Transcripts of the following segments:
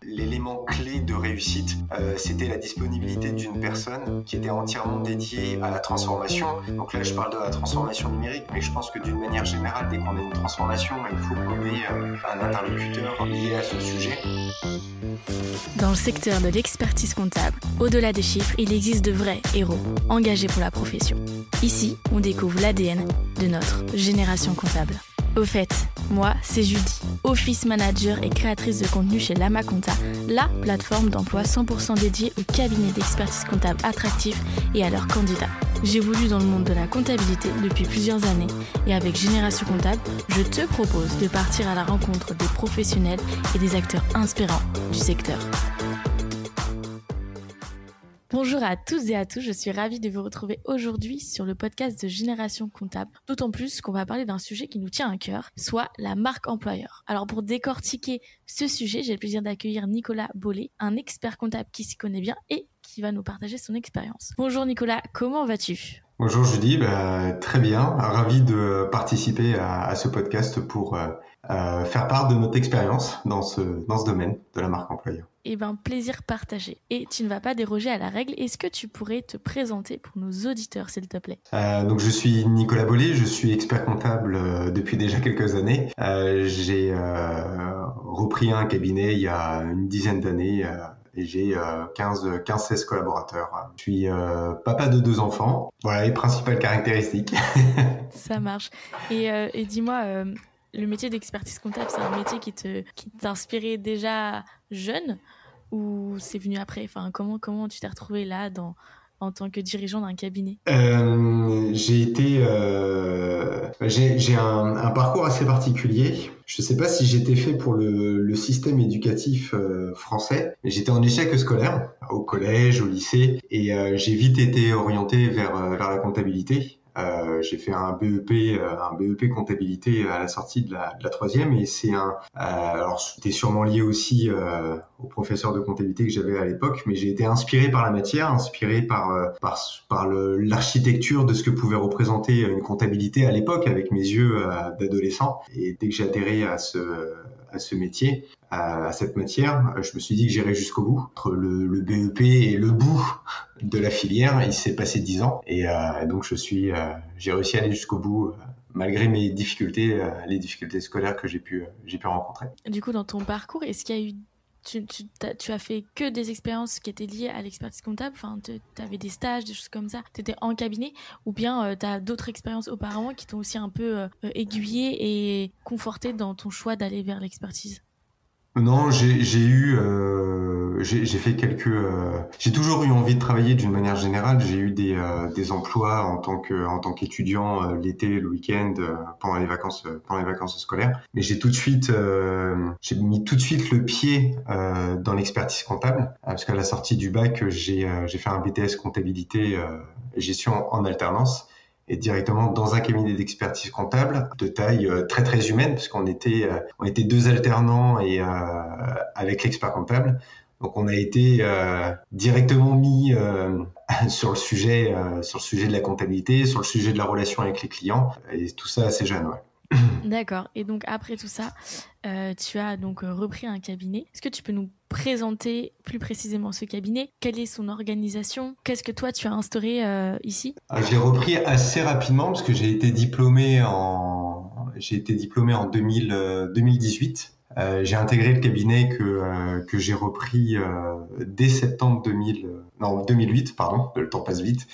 L'élément clé de réussite, c'était la disponibilité d'une personne qui était entièrement dédiée à la transformation. Donc là, je parle de la transformation numérique, mais je pense que d'une manière générale, dès qu'on a une transformation, il faut qu'on ait un interlocuteur lié à ce sujet. Dans le secteur de l'expertise comptable, au-delà des chiffres, il existe de vrais héros, engagés pour la profession. Ici, on découvre l'ADN de notre génération comptable. Au fait, moi, c'est Judy, Office Manager et créatrice de contenu chez Lama Compta, la plateforme d'emploi 100% dédiée aux cabinets d'expertise comptable attractifs et à leurs candidats. J'évolue dans le monde de la comptabilité depuis plusieurs années et avec Génération Comptable, je te propose de partir à la rencontre des professionnels et des acteurs inspirants du secteur. Bonjour à tous et à tous, je suis ravie de vous retrouver aujourd'hui sur le podcast de Génération Comptable, d'autant plus qu'on va parler d'un sujet qui nous tient à cœur, soit la marque employeur. Alors pour décortiquer ce sujet, j'ai le plaisir d'accueillir Nicolas Bollet, un expert comptable qui s'y connaît bien et qui va nous partager son expérience. Bonjour Nicolas, comment vas-tu ? Bonjour Judy, très bien, ravi de participer à ce podcast pour faire part de notre expérience dans ce domaine de la marque employeur. Eh bien, plaisir partagé. Et tu ne vas pas déroger à la règle. Est-ce que tu pourrais te présenter pour nos auditeurs, s'il te plaît ? Donc, je suis Nicolas Bollet, je suis expert comptable depuis déjà quelques années. J'ai repris un cabinet il y a une dizaine d'années et j'ai 15-16 collaborateurs. Je suis papa de 2 enfants. Voilà les principales caractéristiques. Ça marche. Et dis-moi... Le métier d'expertise comptable, c'est un métier qui t'inspirait déjà jeune ou c'est venu après ? Enfin, comment tu t'es retrouvé là en tant que dirigeant d'un cabinet ? J'ai un parcours assez particulier. Je ne sais pas si j'étais fait pour le système éducatif français. J'étais en échec scolaire au collège, au lycée, et j'ai vite été orienté vers la comptabilité. J'ai fait un BEP comptabilité à la sortie de la troisième, et c'est alors c'était sûrement lié aussi au professeur de comptabilité que j'avais à l'époque, mais j'ai été inspiré par la matière, inspiré par l'architecture de ce que pouvait représenter une comptabilité à l'époque avec mes yeux d'adolescent. Et dès que j'ai adhéré à ce métier, à cette matière, je me suis dit que j'irais jusqu'au bout. Entre le BEP et le bout de la filière, il s'est passé 10 ans, et donc j'ai réussi à aller jusqu'au bout malgré mes difficultés, les difficultés scolaires que j'ai pu rencontrer. Du coup, dans ton parcours, est-ce qu'il y a eu tu as fait que des expériences qui étaient liées à l'expertise comptable, enfin, tu avais des stages, des choses comme ça, tu étais en cabinet, ou bien tu as d'autres expériences auparavant qui t'ont aussi un peu aiguillé et conforté dans ton choix d'aller vers l'expertise ? Non, j'ai fait j'ai toujours eu envie de travailler d'une manière générale. J'ai eu des emplois en tant qu'étudiant l'été, le week-end, pendant les vacances scolaires. Mais j'ai mis tout de suite le pied dans l'expertise comptable, parce qu'à la sortie du bac, j'ai fait un BTS comptabilité et gestion en alternance. Et directement dans un cabinet d'expertise comptable de taille très très humaine, parce qu'on était 2 alternants et avec l'expert comptable. Donc on a été directement mis sur le sujet de la comptabilité, sur le sujet de la relation avec les clients, et tout ça assez jeune, ouais. D'accord. Et donc après tout ça, tu as donc repris un cabinet. Est-ce que tu peux nous présenter plus précisément ce cabinet ? Quelle est son organisation ? Qu'est-ce que toi tu as instauré ici ? J'ai repris assez rapidement parce que j'ai été diplômé en 2018. J'ai intégré le cabinet que j'ai repris dès septembre 2008, pardon, le temps passe vite.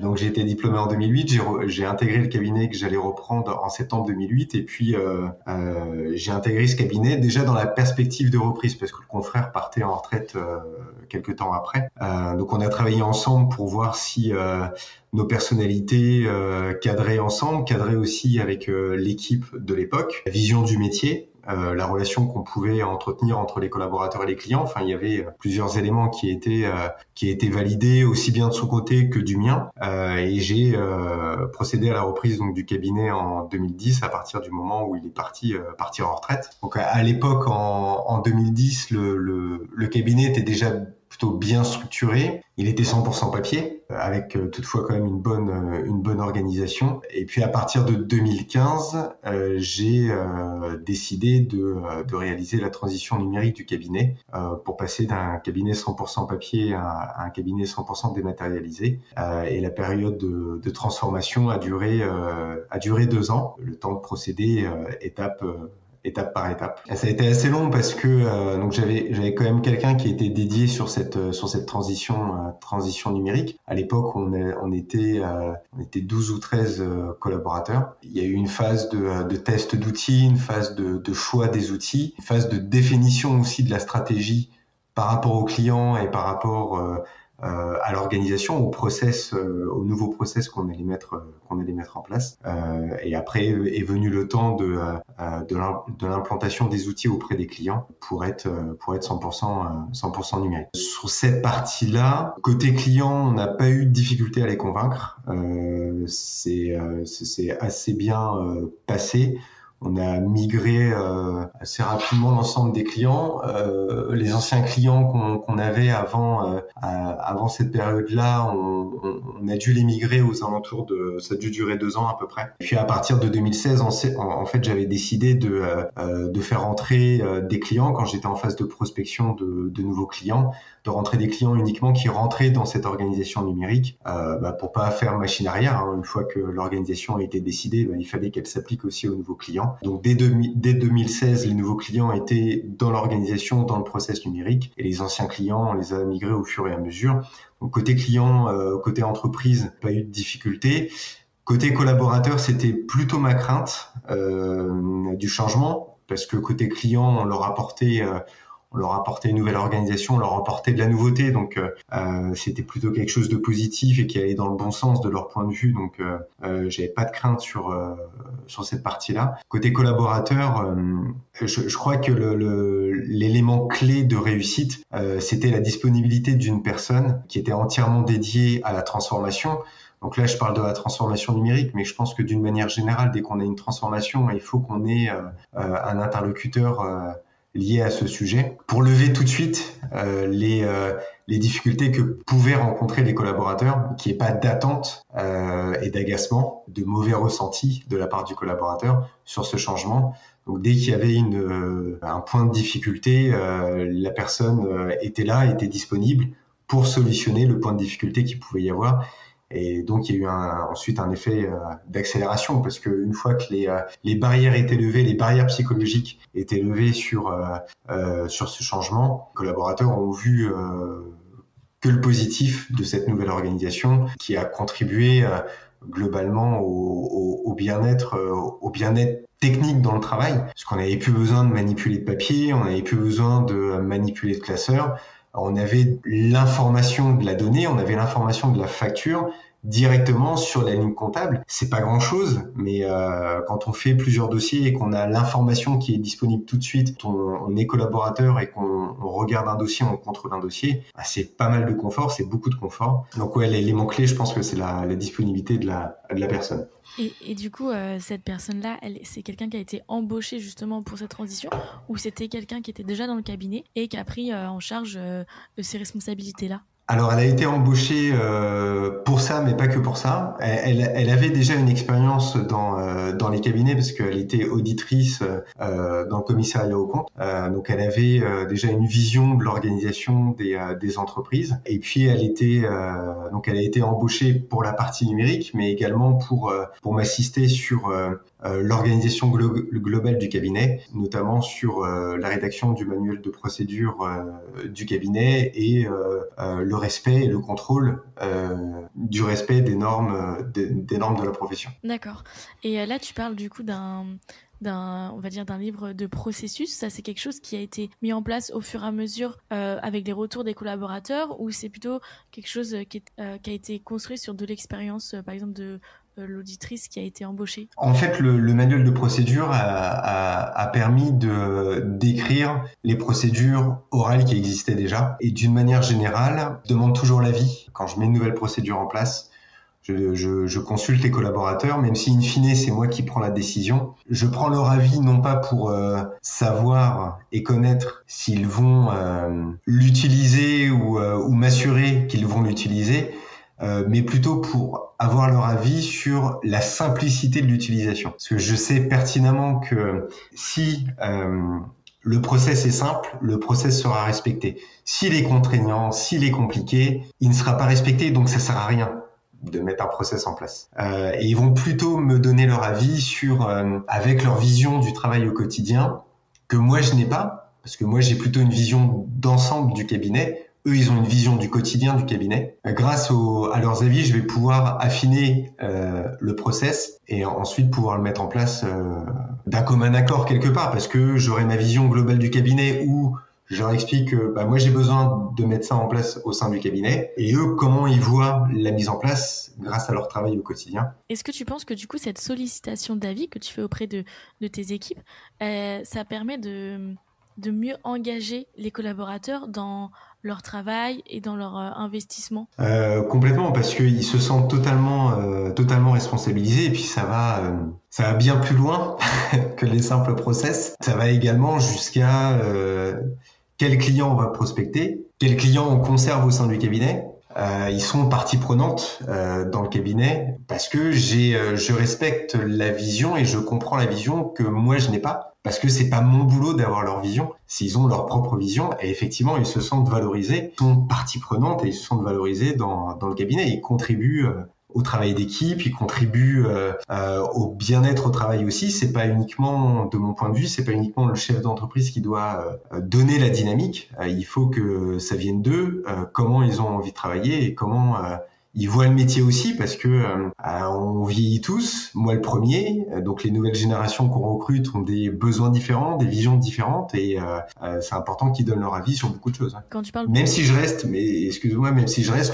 Donc j'ai été diplômé en 2008, j'ai intégré le cabinet que j'allais reprendre en septembre 2008, et puis j'ai intégré ce cabinet déjà dans la perspective de reprise parce que le confrère partait en retraite quelques temps après. Donc on a travaillé ensemble pour voir si nos personnalités cadraient ensemble, cadraient aussi avec l'équipe de l'époque, la vision du métier. La relation qu'on pouvait entretenir entre les collaborateurs et les clients. Enfin, il y avait plusieurs éléments qui étaient validés aussi bien de son côté que du mien. Et j'ai procédé à la reprise donc du cabinet en 2010 à partir du moment où il est parti en retraite. Donc à l'époque, en 2010, le cabinet était déjà plutôt bien structuré. Il était 100% papier, avec toutefois quand même une bonne organisation. Et puis à partir de 2015, j'ai décidé de réaliser la transition numérique du cabinet pour passer d'un cabinet 100% papier à un cabinet 100% dématérialisé. Et la période de transformation a duré 2 ans, le temps de procéder étape par étape. Et ça a été assez long parce que donc j'avais quand même quelqu'un qui était dédié sur cette transition numérique. À l'époque, on était 12 ou 13 collaborateurs. Il y a eu une phase de test d'outils, une phase de choix des outils, une phase de définition aussi de la stratégie par rapport aux clients et par rapport à l'organisation, au nouveau process qu'on allait mettre en place. Et après est venu le temps de l'implantation des outils auprès des clients pour être 100% numérique. Sur cette partie-là, côté client, on n'a pas eu de difficulté à les convaincre. C'est assez bien passé. On a migré assez rapidement l'ensemble des clients. Les anciens clients qu'on avait avant cette période-là, on a dû les migrer aux alentours ça a dû durer 2 ans à peu près. Et puis à partir de 2016, en fait, j'avais décidé de faire rentrer des clients quand j'étais en phase de prospection de nouveaux clients, de rentrer des clients uniquement qui rentraient dans cette organisation numérique, pour pas faire machine arrière. Hein. Une fois que l'organisation a été décidée, il fallait qu'elle s'applique aussi aux nouveaux clients. Donc dès 2016, les nouveaux clients étaient dans l'organisation, dans le process numérique, et les anciens clients, on les a migrés au fur et à mesure. Donc côté client, côté entreprise, pas eu de difficulté. Côté collaborateur, c'était plutôt ma crainte du changement, parce que côté client, on leur apportait une nouvelle organisation, on leur apportait de la nouveauté, donc c'était plutôt quelque chose de positif et qui allait dans le bon sens de leur point de vue, donc j'avais pas de crainte sur cette partie-là. Côté collaborateur, je crois que l'élément clé de réussite, c'était la disponibilité d'une personne qui était entièrement dédiée à la transformation. Donc là, je parle de la transformation numérique, mais je pense que d'une manière générale, dès qu'on a une transformation, il faut qu'on ait un interlocuteur lié à ce sujet pour lever tout de suite les difficultés que pouvaient rencontrer les collaborateurs, qu'il n'y ait pas d'attente et d'agacement, de mauvais ressentis de la part du collaborateur sur ce changement. Donc dès qu'il y avait un point de difficulté, la personne était là, était disponible pour solutionner le point de difficulté qu'il pouvait y avoir. Et donc, il y a eu ensuite un effet d'accélération parce qu'une fois que les barrières étaient levées, les barrières psychologiques étaient levées sur ce changement, les collaborateurs ont vu que le positif de cette nouvelle organisation qui a contribué globalement au bien-être technique dans le travail, parce qu'on n'avait plus besoin de manipuler de papier, on n'avait plus besoin de manipuler de classeurs. On avait l'information de la donnée, on avait l'information de la facture directement sur la ligne comptable. C'est pas grand-chose, mais quand on fait plusieurs dossiers et qu'on a l'information qui est disponible tout de suite, on est collaborateur et qu'on regarde un dossier, on contrôle un dossier, c'est pas mal de confort, c'est beaucoup de confort. Donc ouais, l'élément clé, je pense que c'est la disponibilité de la personne. Et du coup, cette personne-là, c'est quelqu'un qui a été embauché justement pour cette transition, ou c'était quelqu'un qui était déjà dans le cabinet et qui a pris en charge ces responsabilités-là? Alors, elle a été embauchée pour ça, mais pas que pour ça. Elle avait déjà une expérience dans les cabinets parce qu'elle était auditrice dans le commissariat aux comptes. Donc, elle avait déjà une vision de l'organisation des entreprises. Et puis, elle a été embauchée pour la partie numérique, mais également pour m'assister sur l'organisation globale du cabinet, notamment sur la rédaction du manuel de procédure du cabinet et le respect et le contrôle du respect des normes de la profession. D'accord. Et là, tu parles du coup on va dire d'un livre de processus. Ça, c'est quelque chose qui a été mis en place au fur et à mesure avec les retours des collaborateurs, ou c'est plutôt quelque chose qui a été construit sur de l'expérience, par exemple, de l'auditrice qui a été embauchée? En fait, le manuel de procédure a permis de décrire les procédures orales qui existaient déjà. Et d'une manière générale, je demande toujours l'avis quand je mets une nouvelle procédure en place Je consulte les collaborateurs, même si in fine c'est moi qui prends la décision. Je prends leur avis non pas pour savoir et connaître s'ils vont l'utiliser ou m'assurer qu'ils vont l'utiliser, mais plutôt pour avoir leur avis sur la simplicité de l'utilisation. Parce que je sais pertinemment que si le process est simple, le process sera respecté. S'il est contraignant, s'il est compliqué, il ne sera pas respecté, donc ça sert à rien de mettre un process en place. Et ils vont plutôt me donner leur avis sur, avec leur vision du travail au quotidien, que moi je n'ai pas, parce que moi j'ai plutôt une vision d'ensemble du cabinet. Eux, ils ont une vision du quotidien du cabinet. Grâce à leurs avis, je vais pouvoir affiner le process et ensuite pouvoir le mettre en place d'un commun accord quelque part, parce que j'aurai ma vision globale du cabinet où je leur explique que moi j'ai besoin de mettre ça en place au sein du cabinet, et eux comment ils voient la mise en place grâce à leur travail au quotidien. Est-ce que tu penses que du coup cette sollicitation d'avis que tu fais auprès de tes équipes, ça permet de mieux engager les collaborateurs dans leur travail et dans leur investissement? Complètement, parce qu'ils se sentent totalement responsabilisés, et puis ça va bien plus loin que les simples process. Ça va également jusqu'à quel client on va prospecter, quel client on conserve au sein du cabinet. Ils sont partie prenante dans le cabinet, parce que je respecte la vision et je comprends la vision que moi je n'ai pas. Parce que c'est pas mon boulot d'avoir leur vision. S'ils ont leur propre vision, et effectivement, ils se sentent valorisés, ils sont partie prenante et ils se sentent valorisés dans le cabinet. Ils contribuent au travail d'équipe, ils contribuent au bien-être au travail aussi. C'est pas uniquement, de mon point de vue, c'est pas uniquement le chef d'entreprise qui doit donner la dynamique. Il faut que ça vienne d'eux, comment ils ont envie de travailler et comment ils voient le métier aussi, parce que on vieillit tous, moi le premier, donc les nouvelles générations qu'on recrute ont des besoins différents, des visions différentes, et c'est important qu'ils donnent leur avis sur beaucoup de choses. Quand tu parles même si je reste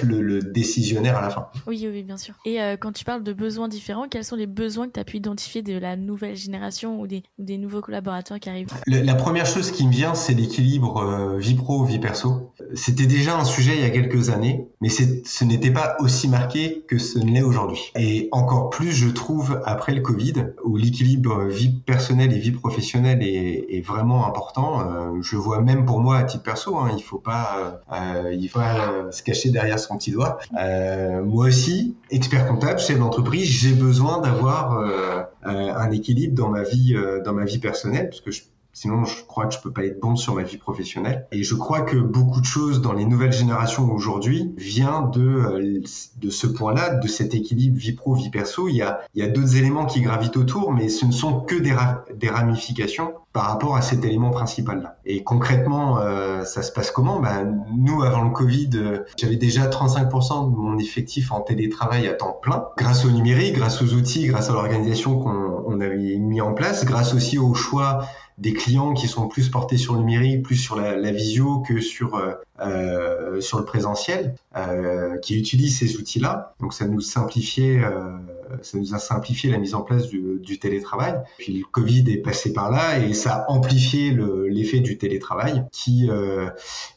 le décisionnaire à la fin. Oui, bien sûr. Et quand tu parles de besoins différents, quels sont les besoins que tu as pu identifier de la nouvelle génération ou des nouveaux collaborateurs qui arrivent? La première chose qui me vient, c'est l'équilibre vie pro, vie perso. C'était déjà un sujet il y a quelques années, mais ce n'était pas aussi marqué que ce ne l'est aujourd'hui. Et encore plus, je trouve, après le Covid, où l'équilibre vie personnelle et vie professionnelle est vraiment important. Je vois même pour moi, à titre perso, il faut pas se cacher derrière son petit doigt. Moi aussi, expert comptable, chef d'entreprise, j'ai besoin d'avoir un équilibre dans ma vie personnelle, parce que sinon, je crois que je peux pas être bon sur ma vie professionnelle. Et je crois que beaucoup de choses dans les nouvelles générations aujourd'hui vient de ce point-là, de cet équilibre vie pro, vie perso. Il y a d'autres éléments qui gravitent autour, mais ce ne sont que des ramifications par rapport à cet élément principal-là. Et concrètement, ça se passe comment? Nous, avant le Covid, j'avais déjà 35% de mon effectif en télétravail à temps plein, grâce au numérique, grâce aux outils, grâce à l'organisation qu'on avait mis en place, grâce aussi au choix des clients qui sont plus portés sur le numérique, plus sur la visio que sur le présentiel, qui utilisent ces outils-là. Donc ça nous a simplifié la mise en place du télétravail. Puis le Covid est passé par là et ça a amplifié l'effet du télétravail qui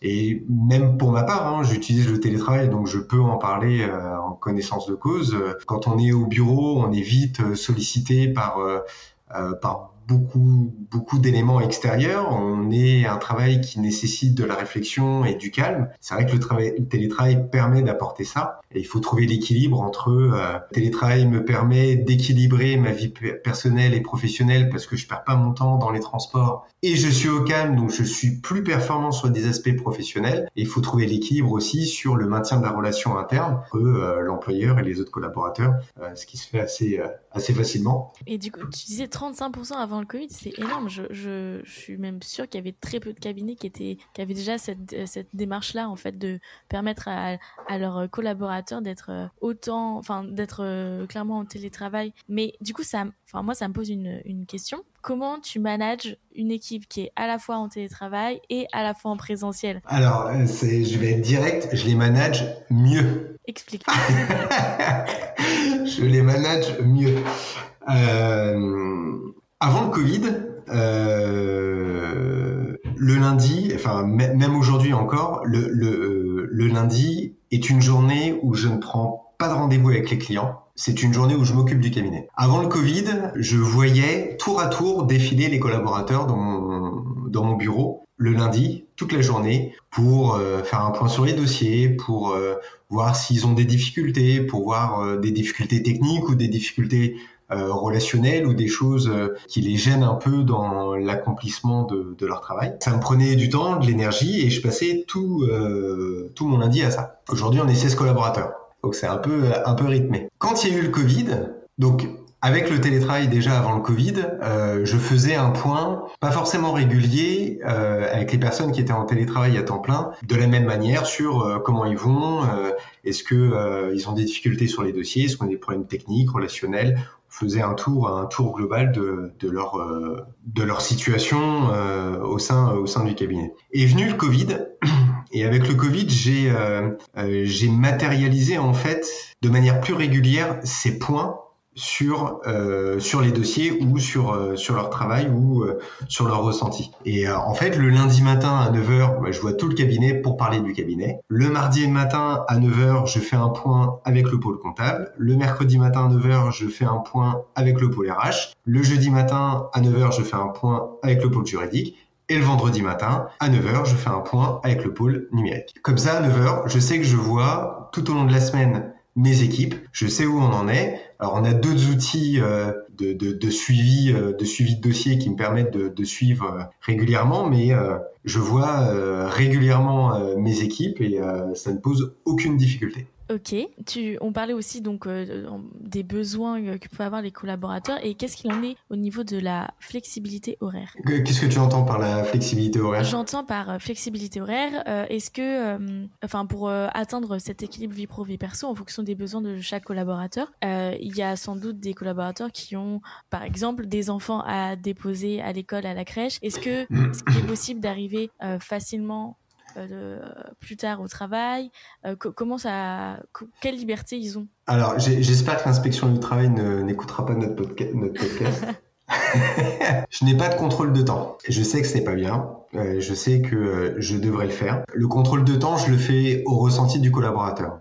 et même pour ma part, j'utilise le télétravail, donc je peux en parler en connaissance de cause. Quand on est au bureau, on est vite sollicité par beaucoup d'éléments extérieurs. On est un travail qui nécessite de la réflexion et du calme. C'est vrai que le télétravail permet d'apporter ça. Et il faut trouver l'équilibre entre le télétravail me permet d'équilibrer ma vie personnelle et professionnelle parce que je perds pas mon temps dans les transports et je suis au calme, donc je suis plus performant sur des aspects professionnels. Et il faut trouver l'équilibre aussi sur le maintien de la relation interne entre l'employeur et les autres collaborateurs, ce qui se fait assez facilement. Et du coup, tu disais 35% avant le Covid, c'est énorme. Je suis même sûre qu'il y avait très peu de cabinets qui avaient déjà cette démarche-là, en fait, de permettre à leurs collaborateurs d'être clairement en télétravail. Mais du coup, moi, ça me pose une question. Comment tu manages une équipe qui est à la fois en télétravail et à la fois en présentiel? Alors, je vais être direct, je les manage mieux. Explique. Je les manage mieux. Avant le Covid, le lundi, même aujourd'hui encore, le lundi est une journée où je ne prends pas de rendez-vous avec les clients. C'est une journée où je m'occupe du cabinet. Avant le Covid, je voyais tour à tour défiler les collaborateurs dans mon bureau le lundi, toute la journée, pour faire un point sur les dossiers, pour voir s'ils ont des difficultés, pour voir des difficultés techniques ou des difficultés relationnelles ou des choses qui les gênent un peu dans l'accomplissement de leur travail. Ça me prenait du temps, de l'énergie et je passais tout mon lundi à ça. Aujourd'hui, on est 16 collaborateurs, donc c'est un peu rythmé. Quand il y a eu le Covid, donc avec le télétravail déjà avant le Covid, je faisais un point, pas forcément régulier, avec les personnes qui étaient en télétravail à temps plein, de la même manière sur comment ils vont, est-ce que ils ont des difficultés sur les dossiers, est-ce qu'on a des problèmes techniques, relationnels. On faisait un tour global de leur situation au sein du cabinet. Est venu le Covid, et avec le Covid, j'ai matérialisé en fait de manière plus régulière ces points sur les dossiers ou sur leur travail ou sur leur ressenti. Et en fait, le lundi matin à 9h, je vois tout le cabinet pour parler du cabinet. Le mardi matin à 9h, je fais un point avec le pôle comptable. Le mercredi matin à 9h, je fais un point avec le pôle RH. Le jeudi matin à 9h, je fais un point avec le pôle juridique. Et le vendredi matin, à 9h, je fais un point avec le pôle numérique. Comme ça, à 9h, je sais que je vois tout au long de la semaine mes équipes, je sais où on en est. Alors on a d'autres outils de suivi de dossier qui me permettent de suivre régulièrement, mais je vois régulièrement mes équipes et ça ne pose aucune difficulté. Ok, on parlait aussi donc des besoins que peuvent avoir les collaborateurs et qu'est-ce qu'il en est au niveau de la flexibilité horaire? Qu'est-ce que tu entends par la flexibilité horaire? J'entends par flexibilité horaire, est-ce que, pour atteindre cet équilibre vie pro vie perso en fonction des besoins de chaque collaborateur, il y a sans doute des collaborateurs qui ont par exemple des enfants à déposer à l'école, à la crèche. Est-ce qu'il est possible d'arriver facilement plus tard au travail, quelle liberté ils ont? Alors j'espère que l'inspection du travail n'écoutera pas notre podcast. Je n'ai pas de contrôle de temps. Je sais que ce n'est pas bien. Je sais que je devrais le faire. Le contrôle de temps, je le fais au ressenti du collaborateur.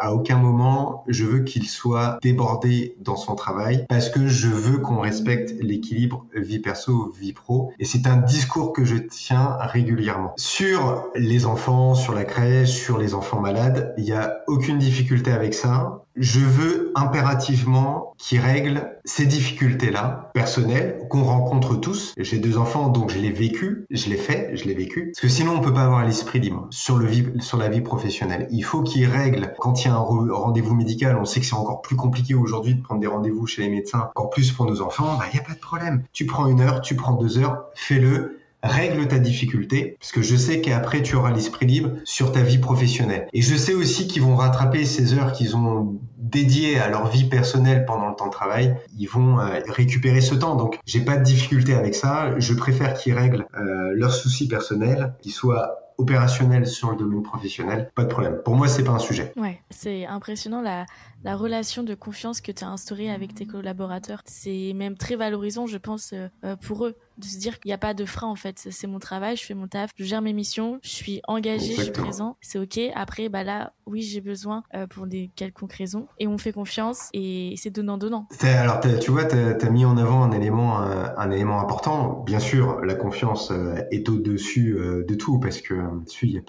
À aucun moment je veux qu'il soit débordé dans son travail parce que je veux qu'on respecte l'équilibre vie perso vie pro et c'est un discours que je tiens régulièrement sur les enfants, sur la crèche, sur les enfants malades. Il y a aucune difficulté avec ça. Je veux impérativement qu'ils règlent ces difficultés-là personnelles qu'on rencontre tous. J'ai 2 enfants, donc je l'ai vécu, je l'ai vécu. Parce que sinon, on peut pas avoir l'esprit libre sur la vie professionnelle. Il faut qu'ils règlent quand il y a un rendez-vous médical. On sait que c'est encore plus compliqué aujourd'hui de prendre des rendez-vous chez les médecins. En plus pour nos enfants, il y a pas de problème. Tu prends 1 heure, tu prends 2 heures, fais-le. Règle ta difficulté, parce que je sais qu'après tu auras l'esprit libre sur ta vie professionnelle. Et je sais aussi qu'ils vont rattraper ces heures qu'ils ont dédiées à leur vie personnelle pendant le temps de travail. Ils vont récupérer ce temps. Donc j'ai pas de difficulté avec ça. Je préfère qu'ils règlent leurs soucis personnels, qu'ils soient opérationnels sur le domaine professionnel. Pas de problème. Pour moi, c'est pas un sujet. Ouais, c'est impressionnant la relation de confiance que tu as instaurée avec tes collaborateurs. C'est même très valorisant, je pense, pour eux, de se dire qu'il n'y a pas de frein en fait. C'est mon travail, je fais mon taf, je gère mes missions, je suis engagée, Exactement. Je suis présent, c'est ok. Après, là, oui, j'ai besoin pour des quelconques raisons et on fait confiance et c'est donnant-donnant. Alors, tu vois, t'as mis en avant un élément important. Bien sûr, la confiance est au-dessus de tout parce que dessus, il n'y a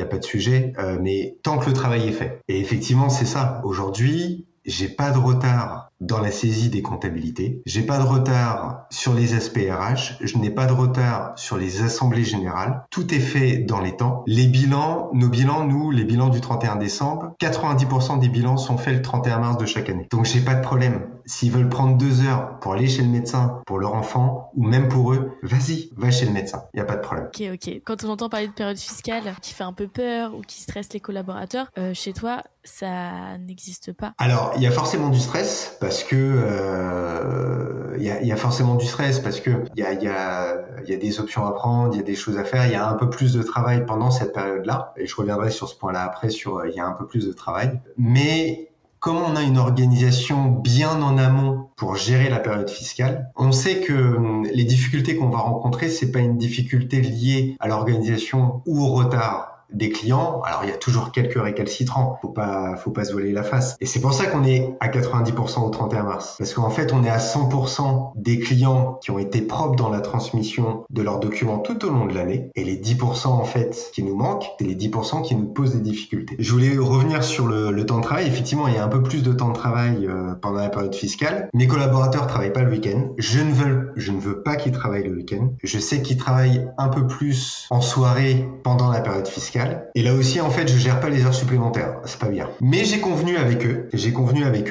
pas de sujet, mais tant que le travail est fait. Et effectivement, c'est ça. Aujourd'hui, j'ai pas de retard dans la saisie des comptabilités, j'ai pas de retard sur les aspects RH, je n'ai pas de retard sur les assemblées générales. Tout est fait dans les temps. Les bilans du 31 décembre, 90% des bilans sont faits le 31 mars de chaque année. Donc j'ai pas de problème. S'ils veulent prendre 2 heures pour aller chez le médecin, pour leur enfant, ou même pour eux, vas-y, va chez le médecin. Il n'y a pas de problème. Ok. Quand on entend parler de période fiscale qui fait un peu peur ou qui stresse les collaborateurs, chez toi, ça n'existe pas? Alors, il y a forcément du stress parce que il y a forcément du stress parce que il y a des options à prendre, il y a des choses à faire, il y a un peu plus de travail pendant cette période-là. Et je reviendrai sur ce point-là après il y a un peu plus de travail. Mais comme on a une organisation bien en amont pour gérer la période fiscale, on sait que les difficultés qu'on va rencontrer, c'est pas une difficulté liée à l'organisation ou au retard des clients. Alors il y a toujours quelques récalcitrants, faut pas se voiler la face. Et c'est pour ça qu'on est à 90% au 31 mars. Parce qu'en fait, on est à 100% des clients qui ont été propres dans la transmission de leurs documents tout au long de l'année. Et les 10% en fait qui nous manquent, c'est les 10% qui nous posent des difficultés. Je voulais revenir sur le temps de travail. Effectivement, il y a un peu plus de temps de travail pendant la période fiscale. Mes collaborateurs travaillent pas le week-end. Je ne veux pas qu'ils travaillent le week-end. Je sais qu'ils travaillent un peu plus en soirée pendant la période fiscale. Et là aussi, en fait, je gère pas les heures supplémentaires. C'est pas bien. Mais j'ai convenu avec eux.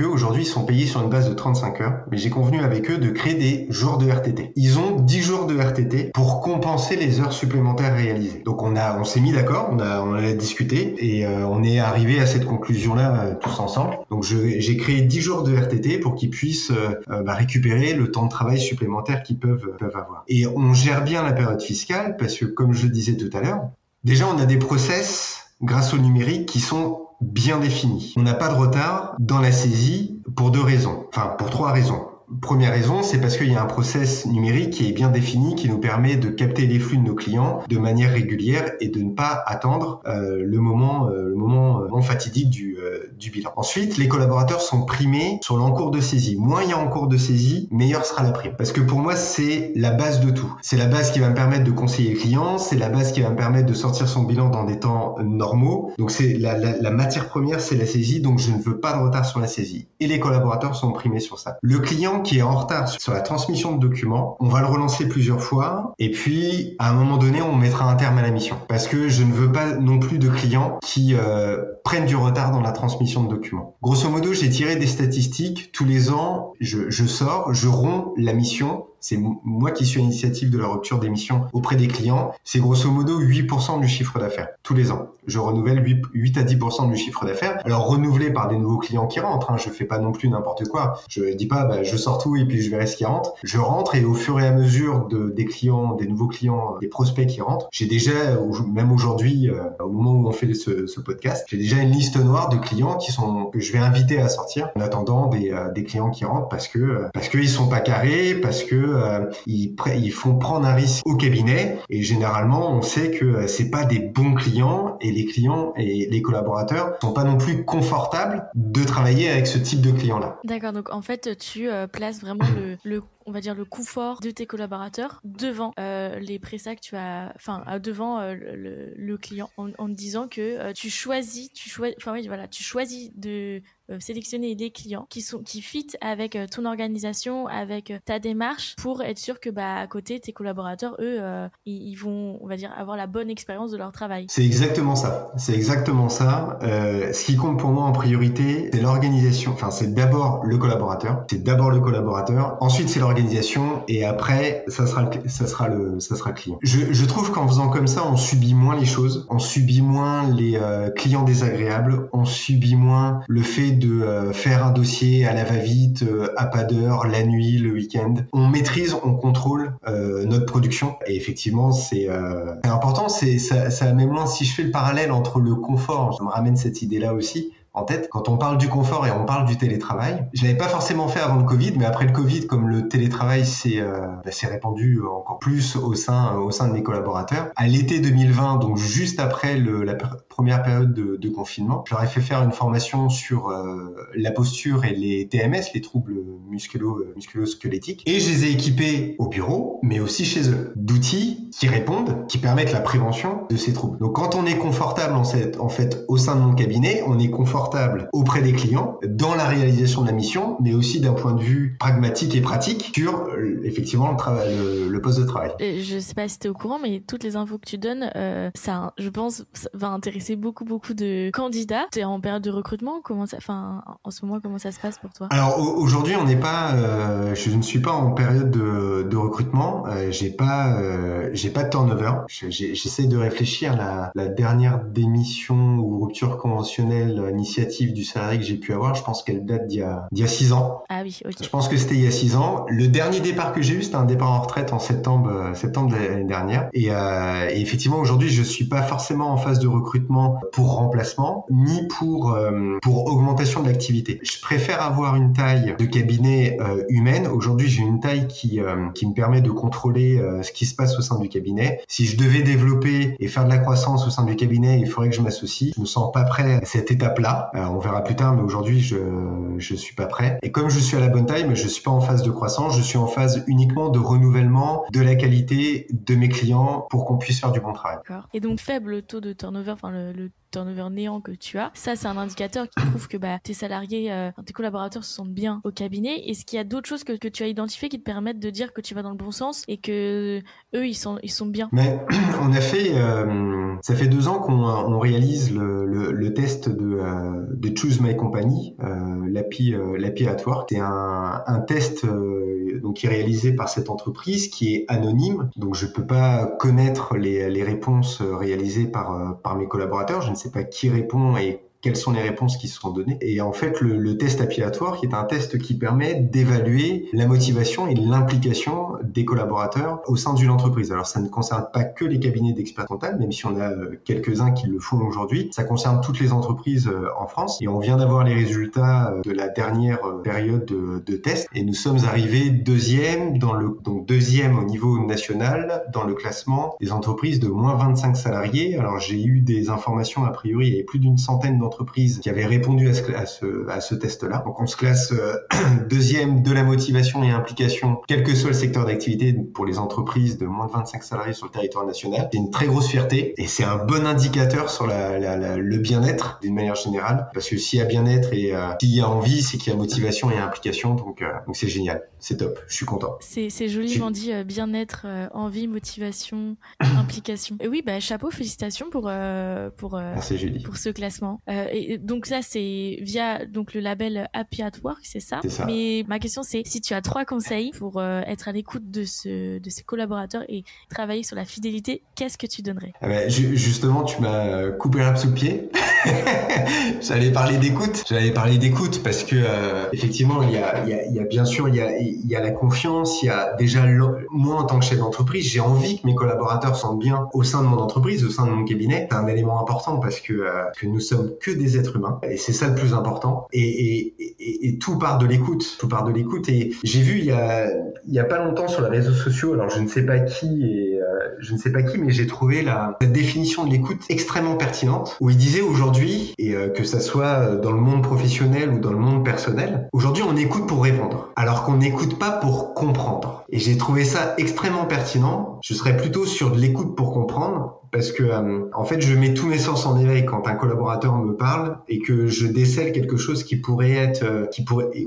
Aujourd'hui, ils sont payés sur une base de 35 heures. Mais j'ai convenu avec eux de créer des jours de RTT. Ils ont 10 jours de RTT pour compenser les heures supplémentaires réalisées. Donc on s'est mis d'accord, on a discuté et on est arrivé à cette conclusion-là tous ensemble. Donc j'ai créé 10 jours de RTT pour qu'ils puissent récupérer le temps de travail supplémentaire qu'ils peuvent avoir. Et on gère bien la période fiscale parce que, comme je le disais tout à l'heure, déjà on a des process grâce au numérique qui sont bien définis. On n'a pas de retard dans la saisie pour pour 3 raisons. Première raison, c'est parce qu'il y a un process numérique qui est bien défini, qui nous permet de capter les flux de nos clients de manière régulière et de ne pas attendre le moment fatidique du bilan. Ensuite, les collaborateurs sont primés sur l'encours de saisie. Moins il y a encours de saisie, meilleure sera la prime. Parce que pour moi, c'est la base de tout. C'est la base qui va me permettre de conseiller le client, c'est la base qui va me permettre de sortir son bilan dans des temps normaux. Donc c'est la matière première, c'est la saisie, donc je ne veux pas de retard sur la saisie. Et les collaborateurs sont primés sur ça. Le client qui est en retard sur la transmission de documents, on va le relancer plusieurs fois et puis à un moment donné, on mettra un terme à la mission. Parce que je ne veux pas non plus de clients qui prennent du retard dans la transmission de documents. Grosso modo, j'ai tiré des statistiques. Tous les ans, je romps la mission. C'est moi qui suis à l'initiative de la rupture des missions auprès des clients. C'est grosso modo 8% du chiffre d'affaires tous les ans. Je renouvelle 8 à 10% du chiffre d'affaires. Alors renouvelé par des nouveaux clients qui rentrent. Je fais pas non plus n'importe quoi. Je dis pas je sors tout et puis je verrai ce qui rentre. Je rentre et au fur et à mesure des clients, des nouveaux clients, des prospects qui rentrent, j'ai déjà, même aujourd'hui, au moment où on fait ce podcast, j'ai déjà une liste noire de clients que je vais inviter à sortir en attendant des clients qui rentrent parce que ils sont pas carrés, parce que ils font prendre un risque au cabinet et généralement on sait que c'est pas des bons clients et les clients et les collaborateurs sont pas non plus confortables de travailler avec ce type de clients-là. D'accord, donc en fait tu places vraiment on va dire le confort de tes collaborateurs devant les prestats que tu as, devant le client en disant que tu choisis de sélectionner des clients qui fit avec ton organisation, avec ta démarche pour être sûr que à côté tes collaborateurs eux ils vont, on va dire, avoir la bonne expérience de leur travail. C'est exactement ça. Ce qui compte pour moi en priorité, c'est l'organisation. C'est d'abord le collaborateur. Ensuite c'est l'organisation et après ça sera le client. Je trouve qu'en faisant comme ça, on subit moins les choses, on subit moins les clients désagréables, on subit moins le fait de faire un dossier à la va-vite, à pas d'heure, la nuit, le week-end. On maîtrise, on contrôle notre production et effectivement c'est important. Ça va même loin. Si je fais le parallèle entre le confort, je me ramène cette idée-là aussi en tête. Quand on parle du confort et on parle du télétravail, je l'avais pas forcément fait avant le Covid, mais après le Covid, comme le télétravail s'est répandu encore plus au sein de mes collaborateurs, à l'été 2020, donc juste après la première période de confinement, je leur ai fait faire une formation sur la posture et les TMS, les troubles musculo-squelettiques, et je les ai équipés au bureau, mais aussi chez eux, d'outils qui répondent, qui permettent la prévention de ces troubles. Donc quand on est confortable en fait au sein de mon cabinet, on est confortable auprès des clients dans la réalisation de la mission, mais aussi d'un point de vue pragmatique et pratique sur effectivement le poste de travail. Je sais pas si tu es au courant, mais toutes les infos que tu donnes, ça, je pense, ça va intéresser beaucoup de candidats. Tu es en période de recrutement, en ce moment, comment ça se passe pour toi? Alors aujourd'hui, on n'est pas, je ne suis pas en période de recrutement. J'ai pas de turnover. J'essaie de réfléchir à la dernière démission ou rupture conventionnelle initiative du salarié que j'ai pu avoir. Je pense qu'elle date d'il y a 6 ans. Ah oui, ok. Je pense que c'était il y a 6 ans. Le dernier départ que j'ai eu, c'était un départ en retraite en septembre de l'année dernière. Et effectivement, aujourd'hui, je suis pas forcément en phase de recrutement recrutement pour remplacement, ni pour augmentation de l'activité. Je préfère avoir une taille de cabinet humaine. Aujourd'hui, j'ai une taille qui me permet de contrôler ce qui se passe au sein du cabinet. Si je devais développer et faire de la croissance au sein du cabinet, il faudrait que je m'associe. Je me sens pas prêt à cette étape-là. On verra plus tard, mais aujourd'hui, je suis pas prêt. Et comme je suis à la bonne taille, mais je suis pas en phase de croissance, je suis en phase uniquement de renouvellement de la qualité de mes clients pour qu'on puisse faire du bon travail. D'accord. Et donc faible taux de turnover, enfin le turnover néant que tu as, ça c'est un indicateur qui prouve que tes salariés, tes collaborateurs se sentent bien au cabinet. Est-ce qu'il y a d'autres choses que tu as identifiées qui te permettent de dire que tu vas dans le bon sens et que eux ils sont bien? Mais on a fait, ça fait 2 ans qu'on réalise le test de Choose My Company, l'API at Work. C'est un test donc qui est réalisé par cette entreprise qui est anonyme, donc je peux pas connaître les réponses réalisées par mes collaborateurs. Je ne sais pas qui répond et quelles sont les réponses qui seront données. Et en fait, le test API at Work est un test qui permet d'évaluer la motivation et l'implication des collaborateurs au sein d'une entreprise. Alors, ça ne concerne pas que les cabinets d'experts comptables, même si on a quelques-uns qui le font aujourd'hui. Ça concerne toutes les entreprises en France. Et on vient d'avoir les résultats de la dernière période de test. Et nous sommes arrivés deuxième au niveau national dans le classement des entreprises de moins 25 salariés. Alors, j'ai eu des informations, a priori, il y avait plus d'une centaine d'entreprises qui avaient répondu à ce test-là. Donc on se classe deuxième de la motivation et implication, quel que soit le secteur d'activité pour les entreprises de moins de 25 salariés sur le territoire national. C'est une très grosse fierté et c'est un bon indicateur sur le bien-être d'une manière générale, parce que s'il y a bien-être et s'il y a envie, c'est qu'il y a motivation et implication, donc c'est génial, c'est top, je suis content. C'est joliment dit, bien-être, envie, motivation, implication. Et oui, chapeau, félicitations pour Merci, Julie. Pour ce classement. Et donc ça, c'est via donc le label Happy at Work, c'est ça. C'est ça. Mais ma question, c'est si tu as 3 conseils pour être à l'écoute de ces collaborateurs et travailler sur la fidélité, qu'est-ce que tu donnerais? Justement, tu m'as coupé l'herbe sous le pied. J'allais parler d'écoute parce que effectivement, il y a bien sûr, il y a la confiance, il y a déjà moi en tant que chef d'entreprise, j'ai envie que mes collaborateurs sentent bien au sein de mon entreprise, au sein de mon cabinet. C'est un élément important parce que nous sommes que des êtres humains et c'est ça le plus important. Et tout part de l'écoute. Et j'ai vu il y a pas longtemps sur les réseaux sociaux, alors je ne sais pas qui, mais j'ai trouvé la définition de l'écoute extrêmement pertinente où il disait aujourd'hui, et que ça soit dans le monde professionnel ou dans le monde personnel, aujourd'hui on écoute pour répondre, alors qu'on n'écoute pas pour comprendre. Et j'ai trouvé ça extrêmement pertinent. Je serais plutôt sur de l'écoute pour comprendre. Parce que en fait, je mets tous mes sens en éveil quand un collaborateur me parle et que je décèle quelque chose qui pourrait être,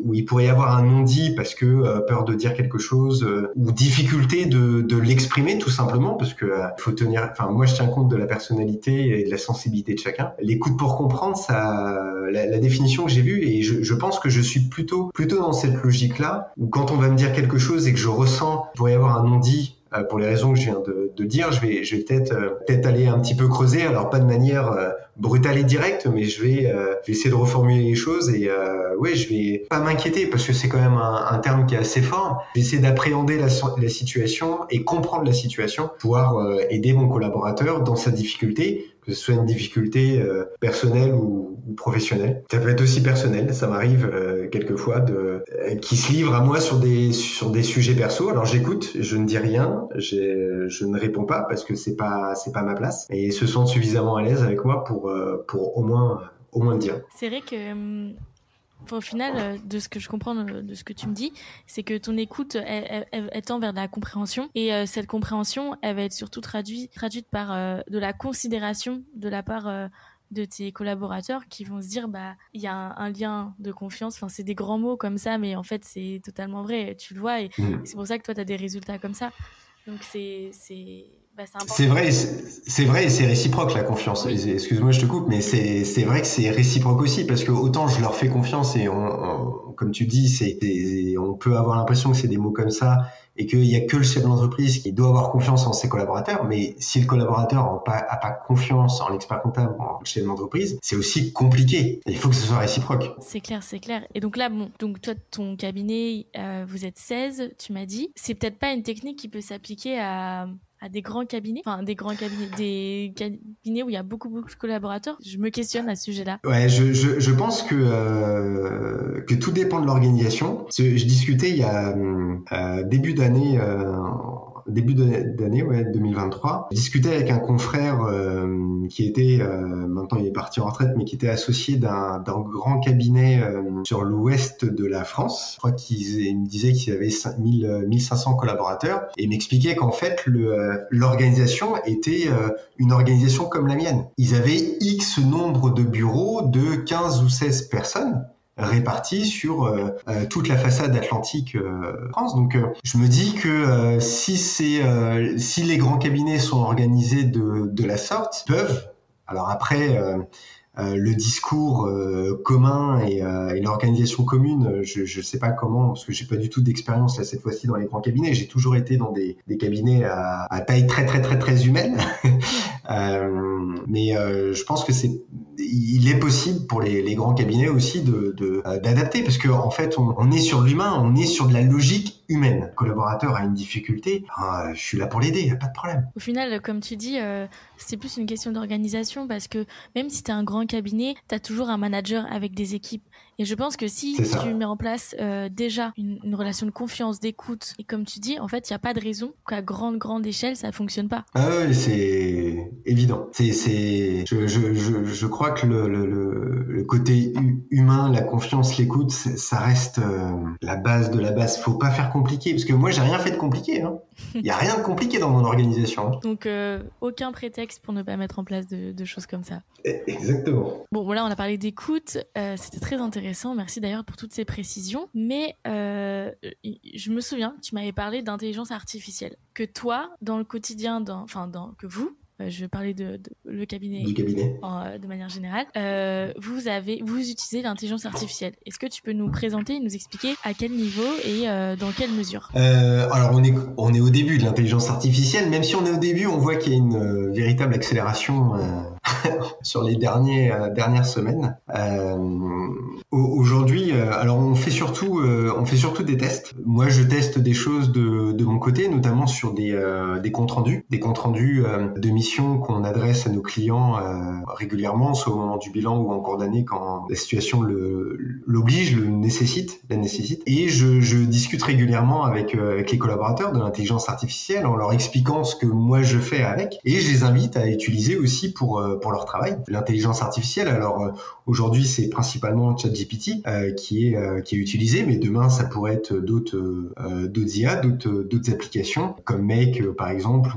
où il pourrait y avoir un non-dit parce que peur de dire quelque chose ou difficulté de l'exprimer tout simplement parce que faut tenir. Enfin, moi, je tiens compte de la personnalité et de la sensibilité de chacun. L'écoute pour comprendre, ça, la définition que j'ai vue et je pense que je suis plutôt dans cette logique-là où quand on va me dire quelque chose et que je ressens qu'il pourrait y avoir un non-dit. Pour les raisons que je viens de dire, je vais peut-être aller un petit peu creuser, alors pas de manière brutale et directe, mais je vais essayer de reformuler les choses et je vais pas m'inquiéter parce que c'est quand même un terme qui est assez fort. Je vais essayer d'appréhender la situation et comprendre la situation, pouvoir aider mon collaborateur dans sa difficulté, que ce soit une difficulté personnelle ou professionnelle. Ça peut être aussi personnel, ça m'arrive quelquefois qui se livre à moi sur des sujets perso. Alors j'écoute, je ne dis rien, je ne réponds pas parce que c'est pas ma place et ils se sentent suffisamment à l'aise avec moi pour au moins le dire. C'est vrai que au final, de ce que je comprends de ce que tu me dis, c'est que ton écoute elle tend vers de la compréhension et cette compréhension, elle va être surtout traduite par de la considération de la part de tes collaborateurs qui vont se dire il y a un lien de confiance. Enfin, c'est des grands mots comme ça, mais en fait c'est totalement vrai. Tu le vois et c'est pour ça que toi tu as des résultats comme ça. Donc c'est important. C'est vrai et c'est réciproque la confiance. Oui. Excuse-moi, je te coupe, mais c'est vrai que c'est réciproque aussi parce que autant je leur fais confiance et comme tu dis, on peut avoir l'impression que c'est des mots comme ça et qu'il y a que le chef d'entreprise qui doit avoir confiance en ses collaborateurs, mais si le collaborateur a pas confiance en l'expert comptable, en le chef d'entreprise, c'est aussi compliqué. Il faut que ce soit réciproque. C'est clair. Et donc là, donc toi, ton cabinet, vous êtes 16, tu m'as dit. C'est peut-être pas une technique qui peut s'appliquer à des grands cabinets, cabinet où il y a beaucoup de collaborateurs? Je me questionne à ce sujet-là. Ouais, je pense que tout dépend de l'organisation. Je discutais il y a début d'année, ouais, 2023. Je discutais avec un confrère qui était, maintenant il est parti en retraite, mais qui était associé d'un grand cabinet sur l'ouest de la France. Je crois qu'il me disait qu'il avait 1500 collaborateurs et il m'expliquait qu'en fait l'organisation était une organisation comme la mienne. Ils avaient X nombre de bureaux de 15 ou 16 personnes répartis sur toute la façade atlantique France. Donc je me dis que si les grands cabinets sont organisés de la sorte, ils peuvent. Alors après le discours commun et l'organisation commune, je sais pas comment, parce que j'ai pas du tout d'expérience là cette fois-ci dans les grands cabinets. J'ai toujours été dans des cabinets à taille très très très très humaine, mais je pense que il est possible pour les grands cabinets aussi d'adapter, parce que en fait on est sur l'humain, on est sur de la logique humaine. Le collaborateur a une difficulté, je suis là pour l'aider, y a pas de problème. Au final, comme tu dis, c'est plus une question d'organisation, parce que même si tu as un grand cabinet, tu as toujours un manager avec des équipes. Et je pense que si tu mets en place déjà une relation de confiance, d'écoute, et comme tu dis, en fait, il n'y a pas de raison qu'à grande échelle, ça ne fonctionne pas. Ah oui, c'est évident. Je crois que le côté humain, la confiance, l'écoute, ça reste la base de la base. Faut pas faire compliqué, parce que moi, j'ai rien fait de compliqué. Hein. Il n'y a rien de compliqué dans mon organisation. Donc, aucun prétexte pour ne pas mettre en place de choses comme ça. Exactement. Bon, voilà, on a parlé d'écoute. C'était très intéressant. Merci d'ailleurs pour toutes ces précisions. Mais je me souviens, tu m'avais parlé d'intelligence artificielle. Que toi, dans le quotidien, que vous, je vais parler le cabinet, du cabinet. De manière générale, vous utilisez l'intelligence artificielle. Est-ce que tu peux nous présenter et nous expliquer à quel niveau et dans quelle mesure? Alors on est au début de l'intelligence artificielle. Même si on est au début, on voit qu'il y a une véritable accélération sur les dernières semaines. Aujourd'hui, alors on fait surtout des tests. Moi, je teste des choses de mon côté, notamment sur des comptes rendus, de missions qu'on adresse à nos clients régulièrement, soit au moment du bilan ou en cours d'année quand la situation l'oblige, la nécessite. Et je discute régulièrement avec les collaborateurs de l'intelligence artificielle en leur expliquant ce que moi je fais avec, et je les invite à utiliser aussi pour leur travail. L'intelligence artificielle, alors aujourd'hui c'est principalement ChatGPT qui est utilisé, mais demain ça pourrait être d'autres IA, d'autres applications comme Make par exemple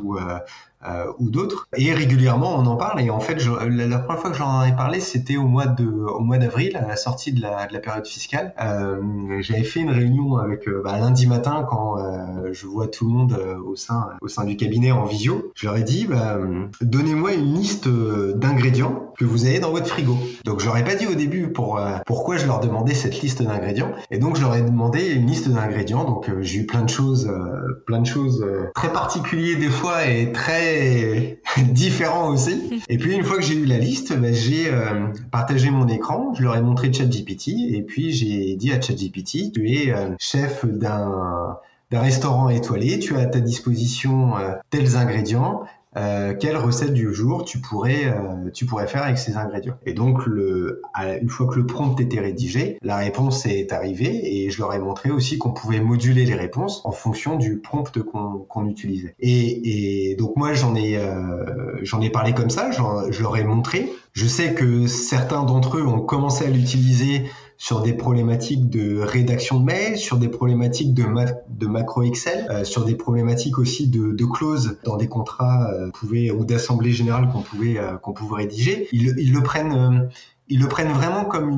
ou d'autres. Et régulièrement on en parle, et en fait la première fois que j'en ai parlé c'était au mois d'avril, à la sortie de la période fiscale. J'avais fait une réunion avec lundi matin quand je vois tout le monde au sein du cabinet en visio. Je leur ai dit donnez-moi une liste d'ingrédients que vous avez dans votre frigo. Donc je leur ai pas dit au début pourquoi je leur demandais cette liste d'ingrédients, et donc je leur ai demandé une liste d'ingrédients. Donc j'ai eu plein de choses très particulières des fois et très différents aussi. Et puis une fois que j'ai eu la liste, j'ai partagé mon écran, je leur ai montré ChatGPT, et puis j'ai dit à ChatGPT, tu es chef d'un restaurant étoilé, tu as à ta disposition tels ingrédients, quelle recette du jour tu pourrais faire avec ces ingrédients. Et donc une fois que le prompt était rédigé, la réponse est arrivée, et je leur ai montré aussi qu'on pouvait moduler les réponses en fonction du prompt qu'on utilisait. Et donc moi j'en ai parlé comme ça, je leur ai montré. Je sais que certains d'entre eux ont commencé à l'utiliser sur des problématiques de rédaction de mail, sur des problématiques de macro Excel, sur des problématiques aussi de clauses dans des contrats ou d'assemblée générale qu'on pouvait rédiger. Ils le prennent vraiment comme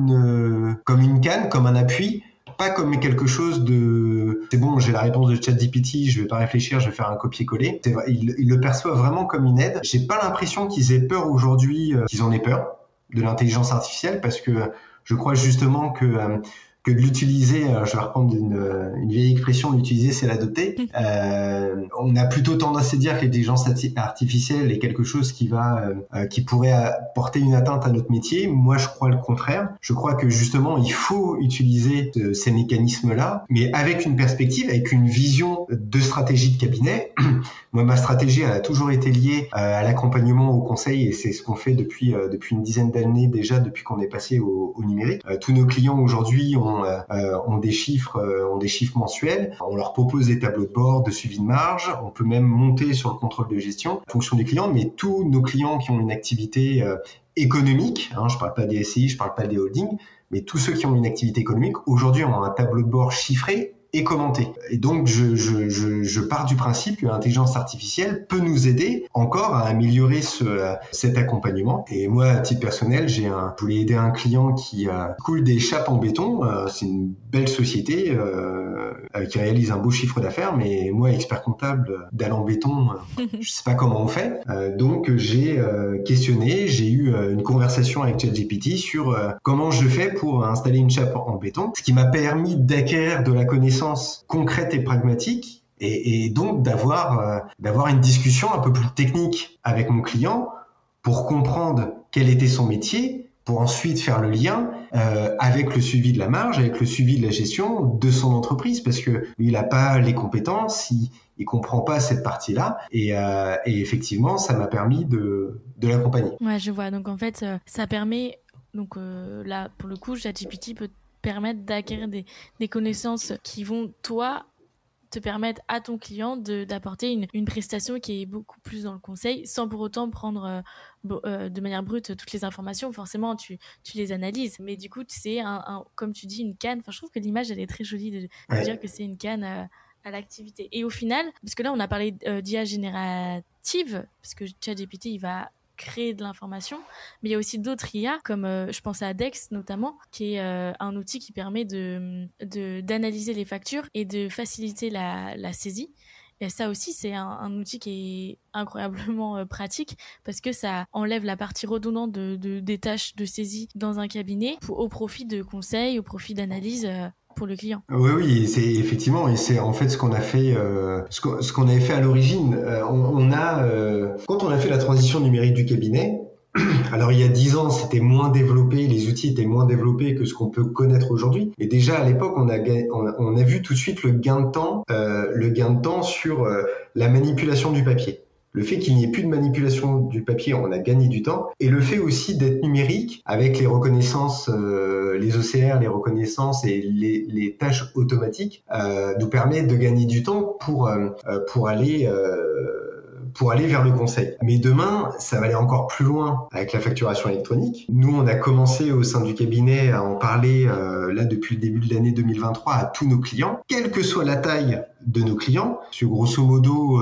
une canne, comme un appui, pas comme quelque chose de c'est bon, j'ai la réponse de ChatGPT, je vais pas réfléchir, je vais faire un copier-coller. Ils le perçoivent vraiment comme une aide. J'ai pas l'impression qu'ils aient peur aujourd'hui, qu'ils en aient peur de l'intelligence artificielle, parce que je crois justement que que de l'utiliser. Je vais reprendre une vieille expression, l'utiliser c'est l'adopter. On a plutôt tendance à dire que l'intelligence artificielle est quelque chose qui pourrait porter une atteinte à notre métier. Moi, je crois le contraire. Je crois que justement, il faut utiliser ces mécanismes-là, mais avec une perspective, avec une vision de stratégie de cabinet. Moi, ma stratégie, elle a toujours été liée à l'accompagnement, au conseil, et c'est ce qu'on fait depuis une dizaine d'années déjà, depuis qu'on est passé au numérique. Tous nos clients aujourd'hui ont des chiffres mensuels. On leur propose des tableaux de bord, de suivi de marge. On peut même monter sur le contrôle de gestion en fonction des clients, mais tous nos clients qui ont une activité économique, je parle pas des SCI, je parle pas des holdings, mais tous ceux qui ont une activité économique, aujourd'hui, ont un tableau de bord chiffré et commenté. Et donc, je pars du principe que l'intelligence artificielle peut nous aider encore à améliorer cet accompagnement. Et moi, à titre personnel, je voulais aider un client qui coule des chapes en béton. C'est une belle société qui réalise un beau chiffre d'affaires, mais moi, expert comptable dalle en béton, je sais pas comment on fait. Donc, j'ai questionné, j'ai eu une conversation avec ChatGPT sur comment je fais pour installer une chape en béton, ce qui m'a permis d'acquérir de la connaissance concrète et pragmatique et donc d'avoir une discussion un peu plus technique avec mon client pour comprendre quel était son métier, pour ensuite faire le lien avec le suivi de la marge, avec le suivi de la gestion de son entreprise, parce que lui, il n'a pas les compétences, il comprend pas cette partie-là, et effectivement, ça m'a permis de l'accompagner. Ouais, je vois. Donc en fait, ça permet, donc là, pour le coup, ChatGPT peut permettre d'acquérir des connaissances qui vont, toi, te permettre à ton client d'apporter une prestation qui est beaucoup plus dans le conseil, sans pour autant prendre de manière brute toutes les informations. Forcément, tu les analyses. Mais du coup, c'est comme tu dis, une canne. Enfin, je trouve que l'image, elle est très jolie de dire que c'est une canne à l'activité. Et au final, parce que là, on a parlé d'IA générative, parce que ChatGPT, il va créer de l'information, mais il y a aussi d'autres IA, comme je pense à Dex notamment, qui est un outil qui permet d'analyser les factures et de faciliter la saisie. Et ça aussi, c'est un outil qui est incroyablement pratique parce que ça enlève la partie redondante des tâches de saisie dans un cabinet au profit de conseils, au profit d'analyse pour le client. Oui, c'est effectivement, et c'est en fait ce qu'on a fait, ce qu'on avait fait à l'origine. Quand on a fait la transition numérique du cabinet, alors il y a 10 ans, c'était moins développé, les outils étaient moins développés que ce qu'on peut connaître aujourd'hui. Et déjà à l'époque, on a vu tout de suite le gain de temps sur la manipulation du papier. Le fait qu'il n'y ait plus de manipulation du papier, on a gagné du temps. Et le fait aussi d'être numérique, avec les reconnaissances, les OCR, les reconnaissances et les tâches automatiques, nous permet de gagner du temps pour aller vers le conseil. Mais demain, ça va aller encore plus loin avec la facturation électronique. Nous, on a commencé au sein du cabinet à en parler là depuis le début de l'année 2023 à tous nos clients, quelle que soit la taille de nos clients. Parce que grosso modo,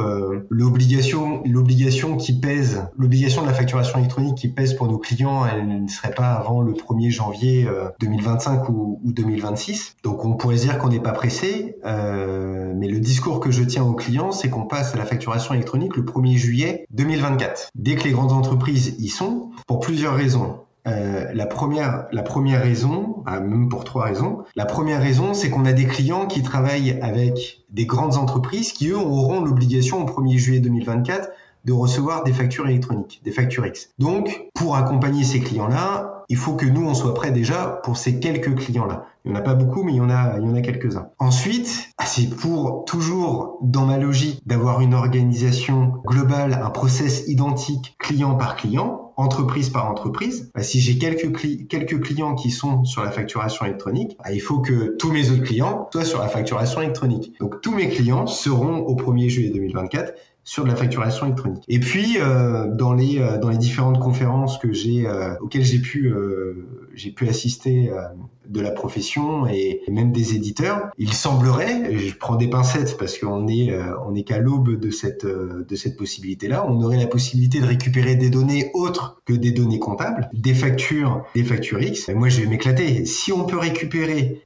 l'obligation de la facturation électronique qui pèse pour nos clients, elle ne serait pas avant le 1er janvier 2025 ou 2026. Donc on pourrait dire qu'on n'est pas pressé, mais le discours que je tiens aux clients, c'est qu'on passe à la facturation électronique le 1er juillet 2024. Dès que les grandes entreprises y sont, pour plusieurs raisons. La première raison, même pour 3 raisons. La première raison, c'est qu'on a des clients qui travaillent avec des grandes entreprises qui, eux, auront l'obligation au 1er juillet 2024 de recevoir des factures électroniques, des factures X. Donc, pour accompagner ces clients-là, il faut que nous, on soit prêts déjà pour ces quelques clients-là. Il n'y en a pas beaucoup, mais il y en a quelques-uns. Ensuite, c'est pour toujours, dans ma logique, d'avoir une organisation globale, un process identique client par client, entreprise par entreprise. Si j'ai quelques clients qui sont sur la facturation électronique, il faut que tous mes autres clients soient sur la facturation électronique. Donc, tous mes clients seront au 1er juillet 2024 sur de la facturation électronique. Et puis dans les différentes conférences auxquelles j'ai pu assister de la profession et même des éditeurs, il semblerait, et je prends des pincettes parce qu'on est qu'à l'aube de cette possibilité-là, on aurait la possibilité de récupérer des données autres que des données comptables, des factures X. Et moi, je vais m'éclater. Si on peut récupérer,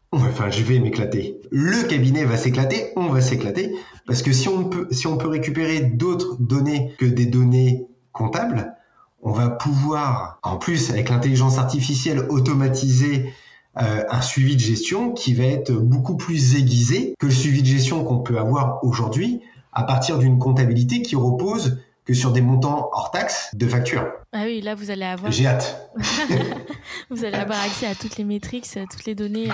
je vais m'éclater. Le cabinet va s'éclater, on va s'éclater, parce que si on peut récupérer d'autres données que des données comptables, on va pouvoir, en plus, avec l'intelligence artificielle, automatiser un suivi de gestion qui va être beaucoup plus aiguisé que le suivi de gestion qu'on peut avoir aujourd'hui à partir d'une comptabilité qui repose que sur des montants hors taxes de facture. Ah oui, là, vous allez avoir... J'ai hâte. Vous allez avoir accès à toutes les métriques, toutes les données.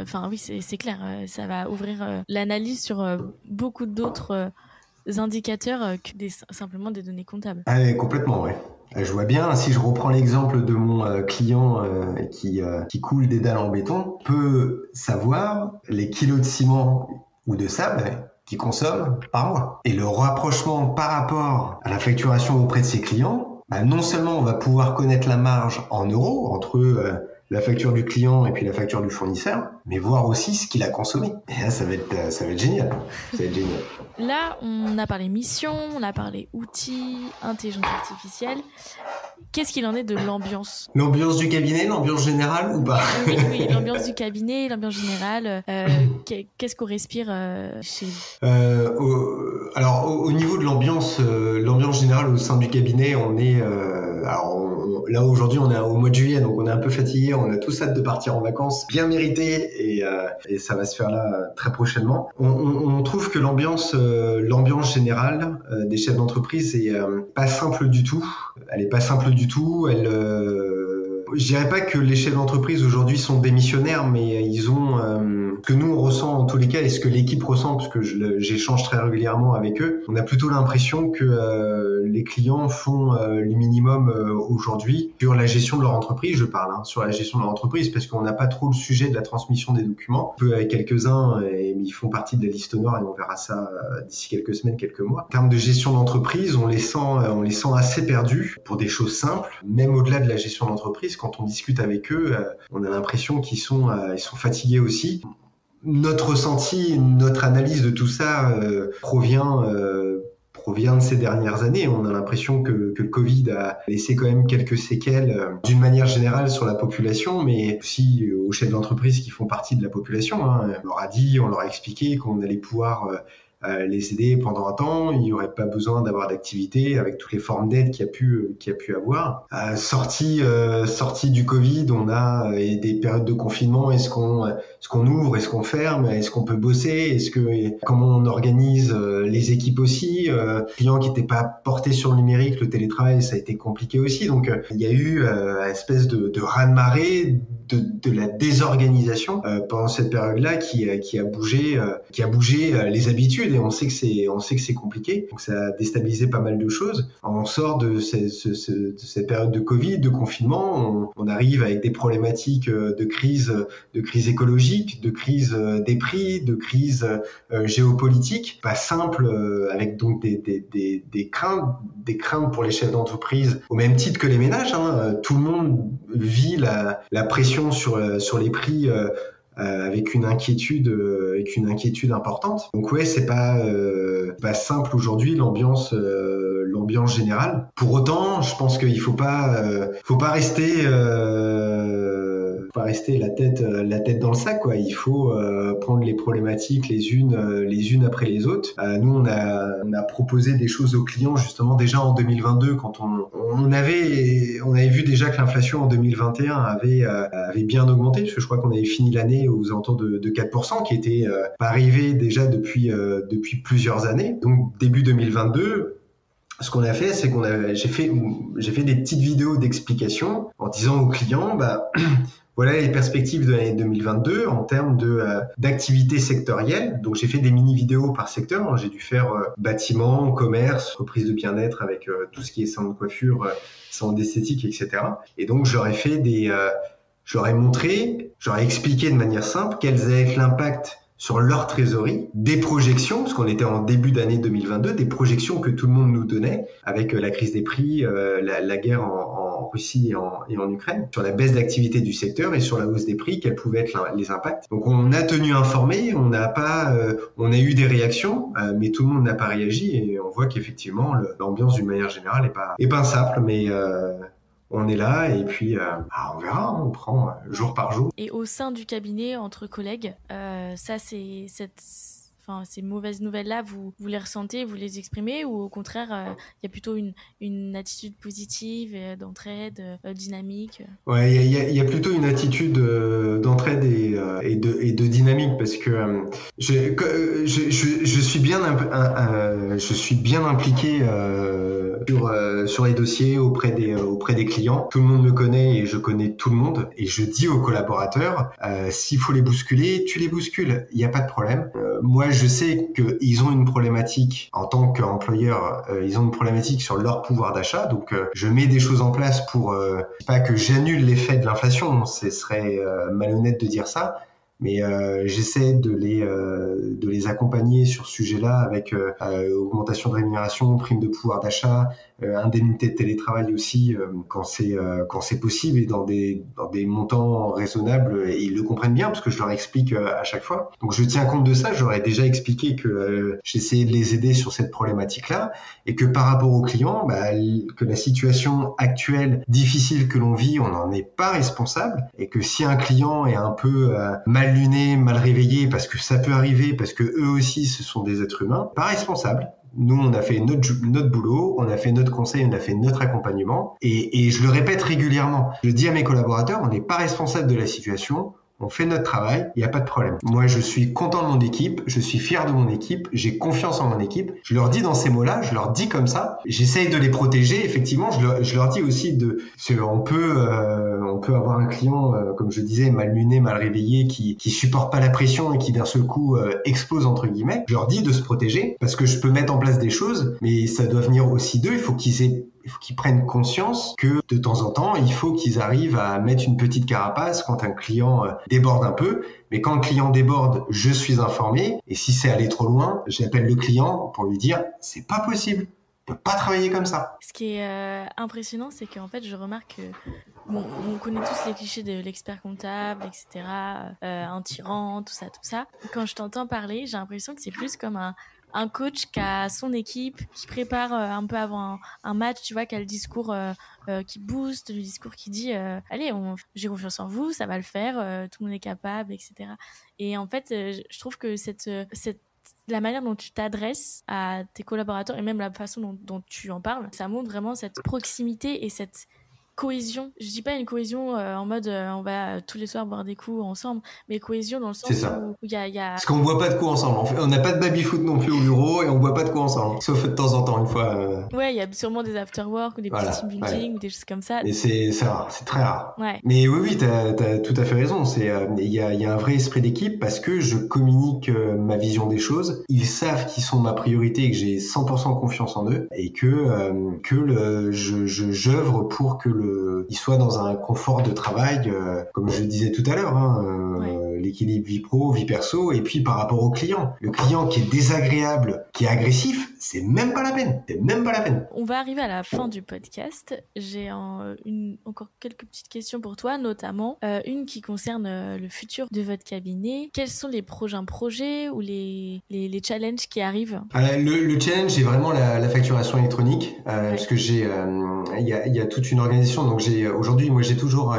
Enfin, oui, c'est clair. Ça va ouvrir l'analyse sur beaucoup d'autres indicateurs que simplement des données comptables. Ah, complètement, ouais. Je vois bien, si je reprends l'exemple de mon client qui coule des dalles en béton, peut savoir les kilos de ciment ou de sable qu'il consomme par mois. Et le rapprochement par rapport à la facturation auprès de ses clients, non seulement on va pouvoir connaître la marge en euros entre la facture du client et puis la facture du fournisseur, mais voir aussi ce qu'il a consommé. Et là, ça va être génial. Ça va être génial. Là, on a parlé mission, on a parlé outils, intelligence artificielle. Qu'est-ce qu'il en est de l'ambiance ? L'ambiance du cabinet, l'ambiance générale ou pas ? Oui, l'ambiance du cabinet, l'ambiance générale. Qu'est-ce qu'on respire chez vous ? Alors, au niveau de l'ambiance générale au sein du cabinet, on est... là, aujourd'hui, on est au mois de juillet, donc on est un peu fatigué. On a tous hâte de partir en vacances, bien méritées, et ça va se faire là très prochainement. On trouve que l'ambiance générale des chefs d'entreprise est pas simple du tout. Elle est pas simple du tout. Je dirais pas que les chefs d'entreprise aujourd'hui sont démissionnaires, mais ils ont ce que nous on ressent en tous les cas et ce que l'équipe ressent, parce que j'échange très régulièrement avec eux. On a plutôt l'impression que les clients font le minimum aujourd'hui sur la gestion de leur entreprise. Je parle sur la gestion de leur entreprise parce qu'on n'a pas trop le sujet de la transmission des documents. On peut avec quelques-uns, et ils font partie de la liste noire et on verra ça d'ici quelques semaines, quelques mois. En termes de gestion d'entreprise, on les sent assez perdus pour des choses simples, même au-delà de la gestion d'entreprise. Quand on discute avec eux, on a l'impression qu'ils sont fatigués aussi. Notre ressenti, notre analyse de tout ça provient de ces dernières années. On a l'impression que le Covid a laissé quand même quelques séquelles d'une manière générale sur la population, mais aussi aux chefs d'entreprise qui font partie de la population. On leur a dit, on leur a expliqué qu'on allait pouvoir les aider pendant un temps, il n'y aurait pas besoin d'avoir d'activité avec toutes les formes d'aide qu'il y a pu avoir. Sortie du Covid, on a des périodes de confinement. Est-ce qu'on ouvre, est-ce qu'on ferme, est-ce qu'on peut bosser, comment on organise les équipes aussi. Clients qui n'étaient pas portés sur le numérique, le télétravail, ça a été compliqué aussi. Donc il y a eu une espèce de raz-de-marée de la désorganisation pendant cette période-là qui a bougé les habitudes. Et on sait que c'est compliqué, donc ça a déstabilisé pas mal de choses. On sort de cette période de Covid, de confinement, on arrive avec des problématiques de crise écologique, de crise des prix, de crise géopolitique, pas simple, avec donc des craintes pour les chefs d'entreprise, au même titre que les ménages. Tout le monde vit la pression sur les prix. Avec une inquiétude importante. Donc ouais, c'est pas simple aujourd'hui l'ambiance générale. Pour autant, je pense qu'il faut pas rester la tête dans le sac, quoi. Il faut prendre les problématiques les unes après les autres. Nous on a proposé des choses aux clients justement déjà en 2022 quand on avait vu déjà que l'inflation en 2021 avait bien augmenté, parce que je crois qu'on avait fini l'année aux alentours de 4%, qui était pas arrivé déjà depuis plusieurs années. Donc début 2022, ce qu'on a fait, c'est j'ai fait des petites vidéos d'explication en disant aux clients, voilà les perspectives de l'année 2022 en termes d'activité sectorielle. Donc j'ai fait des mini-vidéos par secteur. J'ai dû faire bâtiment, commerce, reprise de bien-être avec tout ce qui est salon de coiffure, salon d'esthétique, etc. Et donc j'aurais expliqué de manière simple quels allaient être l'impact sur leur trésorerie, des projections, parce qu'on était en début d'année 2022, des projections que tout le monde nous donnait avec la crise des prix, la guerre en Russie et en Ukraine, sur la baisse d'activité du secteur et sur la hausse des prix, quels pouvaient être les impacts. Donc on a tenu informé, on a eu des réactions, mais tout le monde n'a pas réagi, et on voit qu'effectivement l'ambiance d'une manière générale est pas simple, mais on est là et puis on verra, on prend jour par jour. Et au sein du cabinet, entre collègues, ces mauvaises nouvelles-là, vous les ressentez, vous les exprimez, ou au contraire, il y a plutôt une attitude positive, d'entraide, dynamique? Ouais, il y a plutôt une attitude d'entraide et de dynamique, parce que je suis bien impliqué sur les dossiers auprès des clients. Tout le monde me connaît et je connais tout le monde, et je dis aux collaborateurs, s'il faut les bousculer, tu les bouscules, il n'y a pas de problème. Moi, je sais qu'ils ont une problématique en tant qu'employeur, ils ont une problématique sur leur pouvoir d'achat, donc je mets des choses en place pour pas que j'annule l'effet de l'inflation, ce serait malhonnête de dire ça, mais j'essaie de les accompagner sur ce sujet-là avec augmentation de rémunération, prime de pouvoir d'achat, indemnité de télétravail aussi quand c'est possible, et dans des montants raisonnables, et ils le comprennent bien parce que je leur explique à chaque fois. Donc je tiens compte de ça, j'aurais déjà expliqué que j'essayais de les aider sur cette problématique-là, et que par rapport aux clients, que la situation actuelle difficile que l'on vit, on n'en est pas responsable, et que si un client est un peu mal luné, mal réveillé, parce que ça peut arriver, parce que eux aussi ce sont des êtres humains, pas responsable. Nous, on a fait notre boulot, on a fait notre conseil, on a fait notre accompagnement, et je le répète régulièrement. Je dis à mes collaborateurs, on n'est pas responsable de la situation, on fait notre travail, il n'y a pas de problème. Moi, je suis content de mon équipe, je suis fier de mon équipe, j'ai confiance en mon équipe. Je leur dis dans ces mots-là, je leur dis comme ça. J'essaye de les protéger, effectivement. Je leur dis aussi on peut avoir un client, comme je disais, mal luné, mal réveillé, qui supporte pas la pression et qui d'un seul coup explose entre guillemets. Je leur dis de se protéger, parce que je peux mettre en place des choses, mais ça doit venir aussi d'eux. Il faut qu'ils prennent conscience que de temps en temps, il faut qu'ils arrivent à mettre une petite carapace quand un client déborde un peu. Mais quand le client déborde, je suis informé. Et si c'est allé trop loin, j'appelle le client pour lui dire « c'est pas possible, on peut pas travailler comme ça ». Ce qui est impressionnant, c'est qu'en fait, je remarque que on connaît tous les clichés de l'expert comptable, etc., un tyran, tout ça. Quand je t'entends parler, j'ai l'impression que c'est plus comme un coach qui a son équipe, qui prépare un peu avant un match, tu vois, qui a le discours qui booste, le discours qui dit allez, j'ai confiance en vous, ça va le faire, tout le monde est capable, etc. Et en fait, je trouve que la manière dont tu t'adresses à tes collaborateurs, et même la façon dont tu en parles, ça montre vraiment cette proximité et cette cohésion. Je dis pas une cohésion en mode on va tous les soirs boire des coups ensemble, mais cohésion dans le sens où il y a... Parce qu'on boit pas de coups ensemble. On n'a pas de baby-foot non plus au bureau, et on boit pas de coups ensemble. Sauf de temps en temps, une fois. Ouais, il y a sûrement des after-work ou des petits team building ou des choses comme ça. Et c'est rare, c'est très rare. Ouais. Mais oui, t'as tout à fait raison. Il y a un vrai esprit d'équipe, parce que je communique ma vision des choses. Ils savent qu'ils sont ma priorité et que j'ai 100% confiance en eux, et j'œuvre pour que ils soient dans un confort de travail, comme je le disais tout à l'heure, l'équilibre vie pro, vie perso, et puis par rapport au client. Le client qui est désagréable, qui est agressif, c'est même pas la peine. On va arriver à la fin du podcast. J'ai encore quelques petites questions pour toi, notamment une qui concerne le futur de votre cabinet. Quels sont les prochains projets ou les challenges qui arrivent? Le challenge, c'est vraiment la facturation électronique, parce que il y a toute une organisation. Donc aujourd'hui, moi j'ai toujours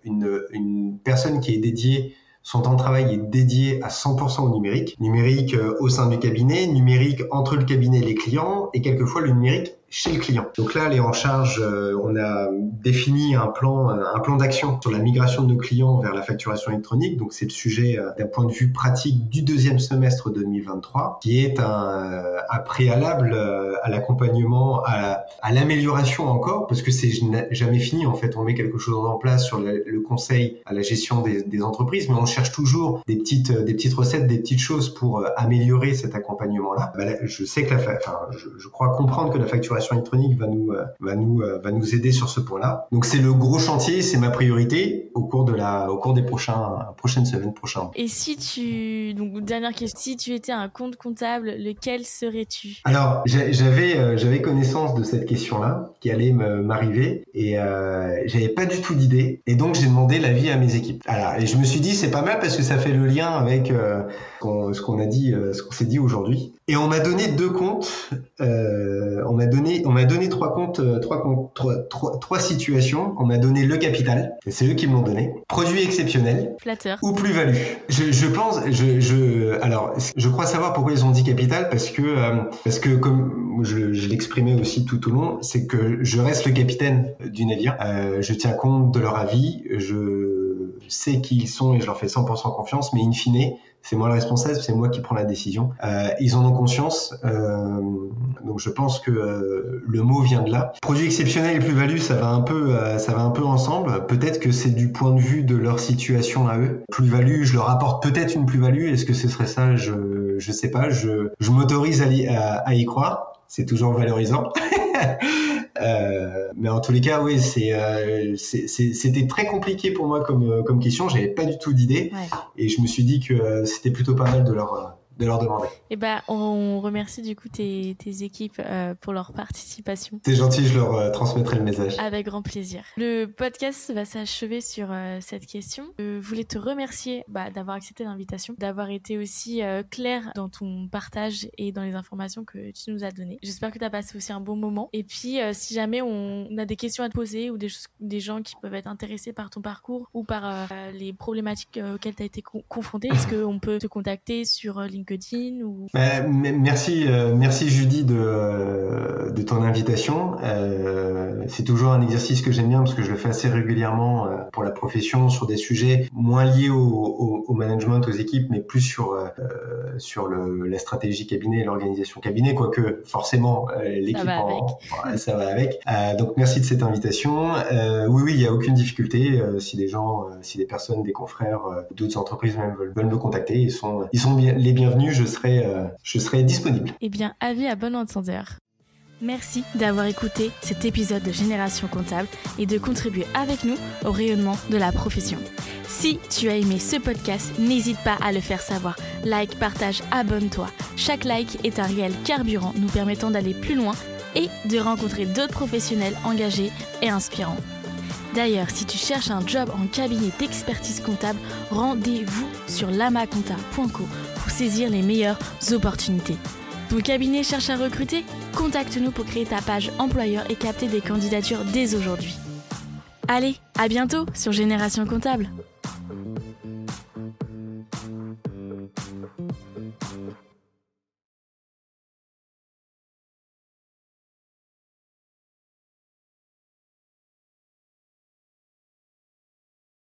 une personne qui est dédiée. Son temps de travail est dédié à 100% au numérique. Numérique au sein du cabinet, numérique entre le cabinet et les clients, et quelquefois le numérique chez le client. Donc là, elle est en charge, on a défini un plan d'action sur la migration de nos clients vers la facturation électronique. Donc c'est le sujet d'un point de vue pratique du deuxième semestre 2023, qui est un préalable à l'accompagnement, à l'amélioration encore, parce que c'est jamais fini. En fait, on met quelque chose en place sur le conseil à la gestion des entreprises, mais on cherche toujours des petites recettes, des petites choses pour améliorer cet accompagnement-là. Je sais que je crois comprendre que la facturation électronique va nous aider sur ce point-là. Donc c'est le gros chantier, c'est ma priorité au cours des prochaines semaines. Et donc dernière question, si tu étais un compte comptable, lequel serais-tu? Alors j'avais connaissance de cette question-là qui allait m'arriver, et j'avais pas du tout d'idée, et donc j'ai demandé l'avis à mes équipes. Alors, et je me suis dit c'est pas mal, parce que ça fait le lien avec qu'on s'est dit aujourd'hui. Et on m'a donné 2 comptes. On m'a donné 3 comptes, 3 situations. On m'a donné le capital. Et c'est eux qui me l'ont donné. Produit exceptionnel. Flatteur. Ou plus-value. Alors, je crois savoir pourquoi ils ont dit capital, parce que comme je l'exprimais aussi tout au long, c'est que je reste le capitaine du navire. Je tiens compte de leur avis. Je sais qui ils sont et je leur fais 100% confiance, mais in fine, c'est moi le responsable, c'est moi qui prends la décision. Ils en ont conscience, donc je pense que le mot vient de là. Produit exceptionnel et plus-value, ça va un peu ensemble. Peut-être que c'est du point de vue de leur situation à eux. Plus-value, je leur apporte peut-être une plus-value. Est-ce que ce serait ça? Je sais pas. Je m'autorise à y croire. C'est toujours valorisant. Mais en tous les cas, oui, c'était très compliqué pour moi comme question. J'avais pas du tout d'idée, et je me suis dit que c'était plutôt pas mal de leur demander. Et on remercie du coup tes équipes pour leur participation. C'est gentil, je leur transmettrai le message. Avec grand plaisir. Le podcast va s'achever sur cette question. Je voulais te remercier d'avoir accepté l'invitation, d'avoir été aussi clair dans ton partage et dans les informations que tu nous as données. J'espère que tu as passé aussi un bon moment. Et puis, si jamais on a des questions à te poser ou des gens qui peuvent être intéressés par ton parcours ou par les problématiques auxquelles tu as été confronté, est-ce qu'on peut te contacter sur LinkedIn ou... Merci Judy de ton invitation. C'est toujours un exercice que j'aime bien parce que je le fais assez régulièrement pour la profession sur des sujets moins liés au management, aux équipes, mais plus sur la stratégie cabinet et l'organisation cabinet, quoique forcément l'équipe ça va avec. Donc merci de cette invitation. Oui, il n'y a aucune difficulté. Si des personnes, des confrères, d'autres entreprises même veulent me contacter, ils sont les bienvenus. Je serai disponible. Eh bien, avis à bon entendeur. Merci d'avoir écouté cet épisode de Génération Comptable et de contribuer avec nous au rayonnement de la profession. Si tu as aimé ce podcast, n'hésite pas à le faire savoir. Like, partage, abonne-toi. Chaque like est un réel carburant nous permettant d'aller plus loin et de rencontrer d'autres professionnels engagés et inspirants. D'ailleurs, si tu cherches un job en cabinet d'expertise comptable, rendez-vous sur lamaconta.co pour saisir les meilleures opportunités. Ton cabinet cherche à recruter? Contacte-nous pour créer ta page employeur et capter des candidatures dès aujourd'hui. Allez, à bientôt sur Génération Comptable.